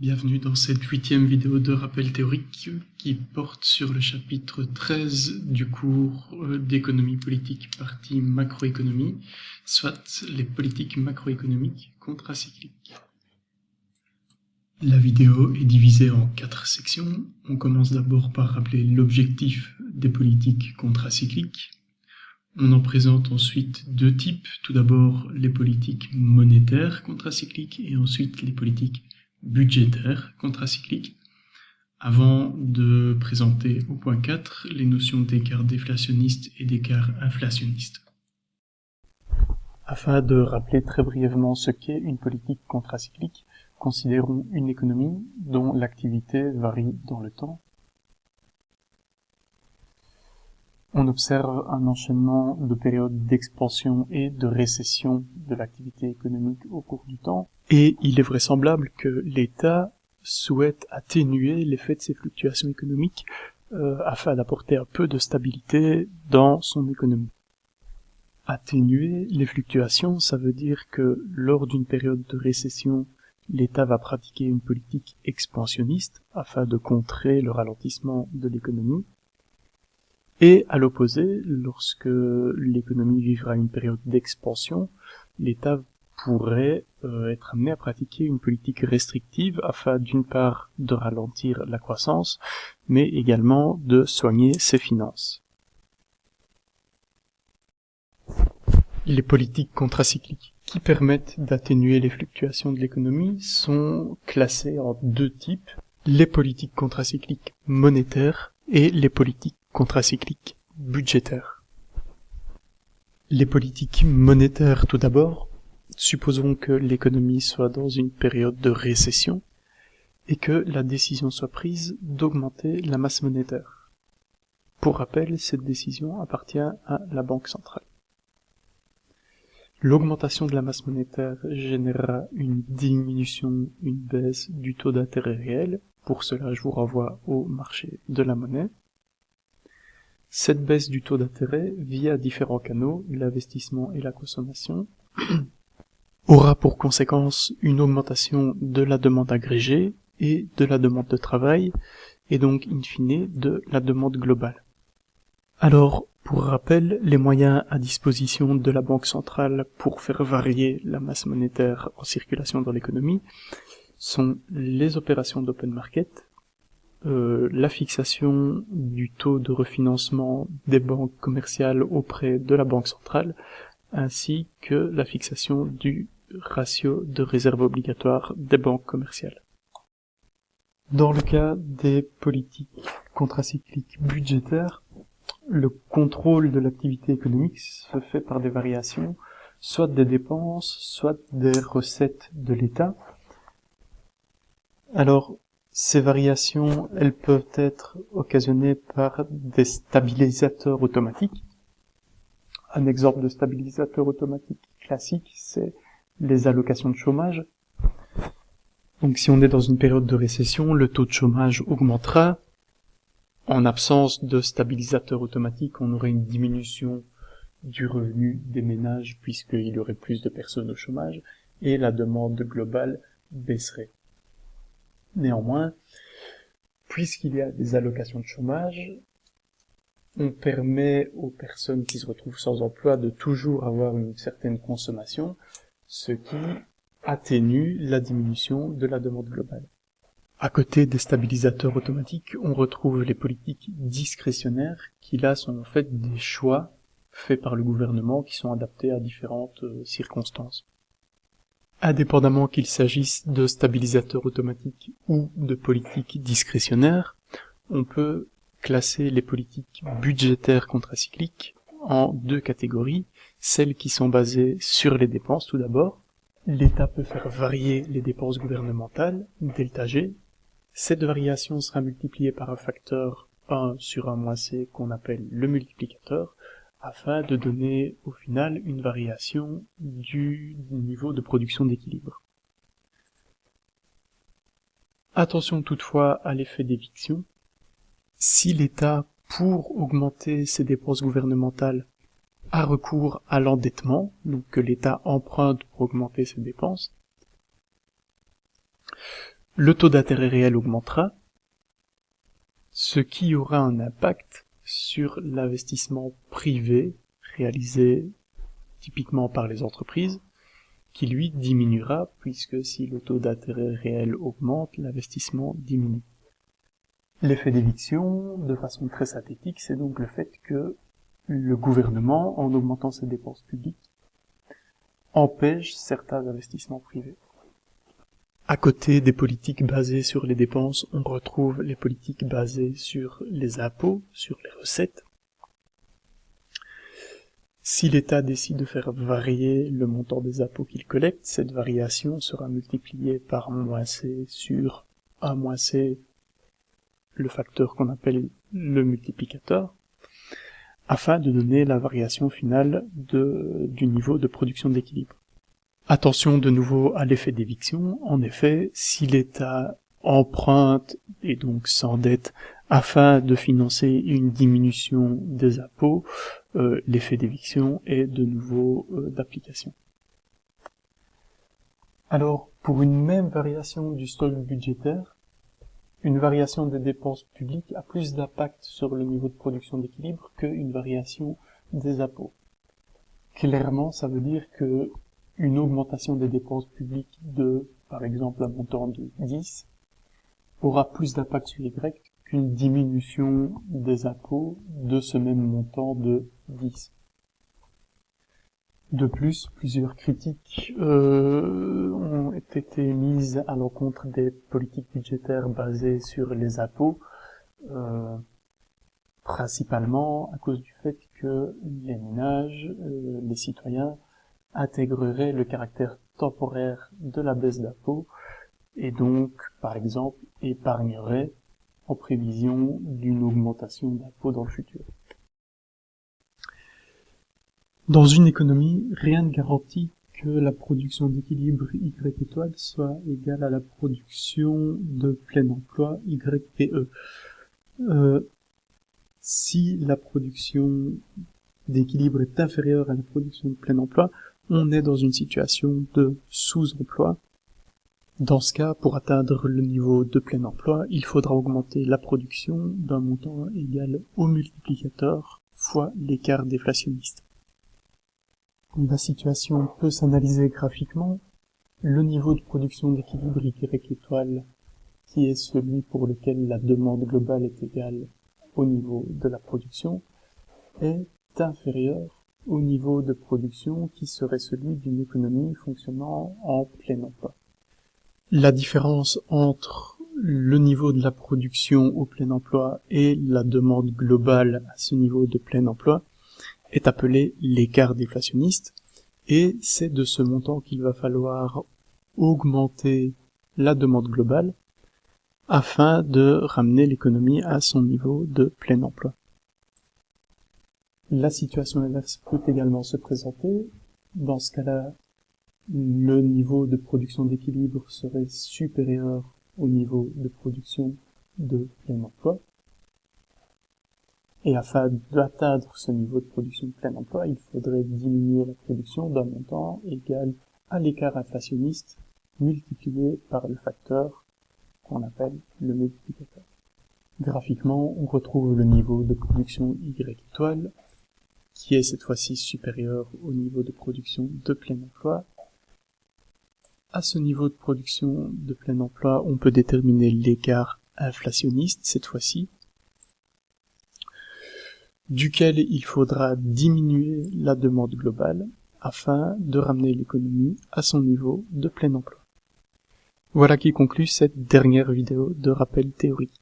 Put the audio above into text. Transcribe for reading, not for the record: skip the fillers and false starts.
Bienvenue dans cette 8e vidéo de rappel théorique qui porte sur le chapitre 13 du cours d'économie politique partie macroéconomie, soit les politiques macroéconomiques contracycliques. La vidéo est divisée en 4 sections. On commence d'abord par rappeler l'objectif des politiques contracycliques. On en présente ensuite deux types. Tout d'abord les politiques monétaires contracycliques et ensuite les politiques budgétaire contracyclique, avant de présenter au point 4 les notions d'écart déflationniste et d'écart inflationniste. Afin de rappeler très brièvement ce qu'est une politique contracyclique, considérons une économie dont l'activité varie dans le temps. On observe un enchaînement de périodes d'expansion et de récession de l'activité économique au cours du temps, et il est vraisemblable que l'État souhaite atténuer l'effet de ces fluctuations économiques afin d'apporter un peu de stabilité dans son économie. Atténuer les fluctuations, ça veut dire que lors d'une période de récession, l'État va pratiquer une politique expansionniste afin de contrer le ralentissement de l'économie. Et à l'opposé, lorsque l'économie vivra une période d'expansion, l'État pourrait être amené à pratiquer une politique restrictive afin d'une part de ralentir la croissance, mais également de soigner ses finances. Les politiques contracycliques qui permettent d'atténuer les fluctuations de l'économie sont classées en deux types, les politiques contracycliques monétaires et les politiques contracycliques budgétaires. Les politiques monétaires tout d'abord. Supposons que l'économie soit dans une période de récession et que la décision soit prise d'augmenter la masse monétaire. Pour rappel, cette décision appartient à la Banque centrale. L'augmentation de la masse monétaire générera une diminution, une baisse du taux d'intérêt réel. Pour cela, je vous renvoie au marché de la monnaie. Cette baisse du taux d'intérêt, via différents canaux, l'investissement et la consommation, aura pour conséquence une augmentation de la demande agrégée et de la demande de travail, et donc in fine de la demande globale. Alors, pour rappel, les moyens à disposition de la Banque centrale pour faire varier la masse monétaire en circulation dans l'économie sont les opérations d'open market, la fixation du taux de refinancement des banques commerciales auprès de la Banque centrale, ainsi que la fixation du ratio de réserve obligatoire des banques commerciales. Dans le cas des politiques contracycliques budgétaires, le contrôle de l'activité économique se fait par des variations, soit des dépenses, soit des recettes de l'État. Alors, ces variations, elles peuvent être occasionnées par des stabilisateurs automatiques. Un exemple de stabilisateur automatique classique, c'est les allocations de chômage. Donc si on est dans une période de récession, le taux de chômage augmentera. En absence de stabilisateur automatique, on aurait une diminution du revenu des ménages puisqu'il y aurait plus de personnes au chômage et la demande globale baisserait. Néanmoins, puisqu'il y a des allocations de chômage, on permet aux personnes qui se retrouvent sans emploi de toujours avoir une certaine consommation, ce qui atténue la diminution de la demande globale. À côté des stabilisateurs automatiques, on retrouve les politiques discrétionnaires qui là sont en fait des choix faits par le gouvernement qui sont adaptés à différentes circonstances. Indépendamment qu'il s'agisse de stabilisateurs automatiques ou de politiques discrétionnaires, on peut classer les politiques budgétaires contracycliques en deux catégories, celles qui sont basées sur les dépenses tout d'abord. L'État peut faire varier les dépenses gouvernementales, delta G. Cette variation sera multipliée par un facteur 1 sur 1 moins C qu'on appelle le multiplicateur, afin de donner au final une variation du niveau de production d'équilibre. Attention toutefois à l'effet d'éviction. Si l'État, pour augmenter ses dépenses gouvernementales, a recours à l'endettement, donc que l'État emprunte pour augmenter ses dépenses, le taux d'intérêt réel augmentera, ce qui aura un impact sur l'investissement privé réalisé typiquement par les entreprises, qui lui diminuera, puisque si le taux d'intérêt réel augmente, l'investissement diminue. L'effet d'éviction, de façon très synthétique, c'est donc le fait que le gouvernement, en augmentant ses dépenses publiques, empêche certains investissements privés. À côté des politiques basées sur les dépenses, on retrouve les politiques basées sur les impôts, sur les recettes. Si l'État décide de faire varier le montant des impôts qu'il collecte, cette variation sera multipliée par -c sur A-c, le facteur qu'on appelle le multiplicateur, afin de donner la variation finale du niveau de production d'équilibre. Attention de nouveau à l'effet d'éviction. En effet, si l'État emprunte et donc s'endette afin de financer une diminution des impôts, l'effet d'éviction est de nouveau d'application. Alors, pour une même variation du stock budgétaire, une variation des dépenses publiques a plus d'impact sur le niveau de production d'équilibre qu'une variation des impôts. Clairement, ça veut dire que une augmentation des dépenses publiques de, par exemple, un montant de 10, aura plus d'impact sur Y qu'une diminution des impôts de ce même montant de 10. De plus, plusieurs critiques ont été émises à l'encontre des politiques budgétaires basées sur les impôts, principalement à cause du fait que les ménages, les citoyens, intégreraient le caractère temporaire de la baisse d'impôts et donc, par exemple, épargneraient en prévision d'une augmentation d'impôts dans le futur. Dans une économie, rien ne garantit que la production d'équilibre Y étoile soit égale à la production de plein emploi YPE. Si la production d'équilibre est inférieure à la production de plein emploi, on est dans une situation de sous-emploi. Dans ce cas, pour atteindre le niveau de plein emploi, il faudra augmenter la production d'un montant égal au multiplicateur fois l'écart déflationniste. La situation peut s'analyser graphiquement. Le niveau de production d'équilibre Y étoile, qui est celui pour lequel la demande globale est égale au niveau de la production, est inférieur au niveau de production qui serait celui d'une économie fonctionnant en plein emploi. La différence entre le niveau de la production au plein emploi et la demande globale à ce niveau de plein emploi est appelé l'écart déflationniste, et c'est de ce montant qu'il va falloir augmenter la demande globale afin de ramener l'économie à son niveau de plein emploi. La situation inverse peut également se présenter. Dans ce cas-là, le niveau de production d'équilibre serait supérieur au niveau de production de plein emploi. Et afin d'atteindre ce niveau de production de plein emploi, il faudrait diminuer la production d'un montant égal à l'écart inflationniste multiplié par le facteur qu'on appelle le multiplicateur. Graphiquement, on retrouve le niveau de production Y étoile, qui est cette fois-ci supérieur au niveau de production de plein emploi. À ce niveau de production de plein emploi, on peut déterminer l'écart inflationniste, cette fois-ci, duquel il faudra diminuer la demande globale afin de ramener l'économie à son niveau de plein emploi. Voilà qui conclut cette dernière vidéo de rappel théorique.